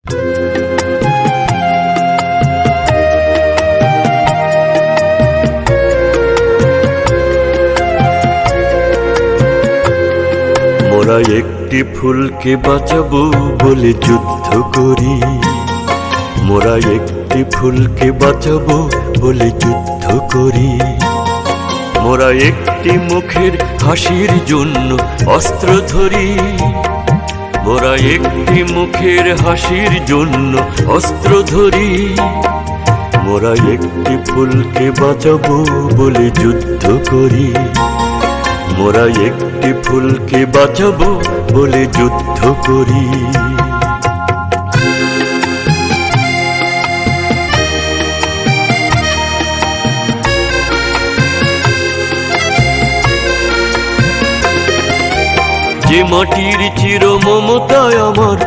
মোরা একটি ফুলকে বাঁচাবো বলে যুদ্ধ করি, মোরা একটি ফুলকে বাঁচাবো বলে যুদ্ধ করি। মোরা একটি মুখের হাসির জন্য অস্ত্র ধরি, মোরা একটি মুখের হাসির জন্য অস্ত্র ধরি। মোরা একটি ফুলকে বাঁচাবো বলে যুদ্ধ করি, মোরা একটি ফুলকে বাঁচাবো বলে যুদ্ধ করি। যে মাটির চির মমতায় আমার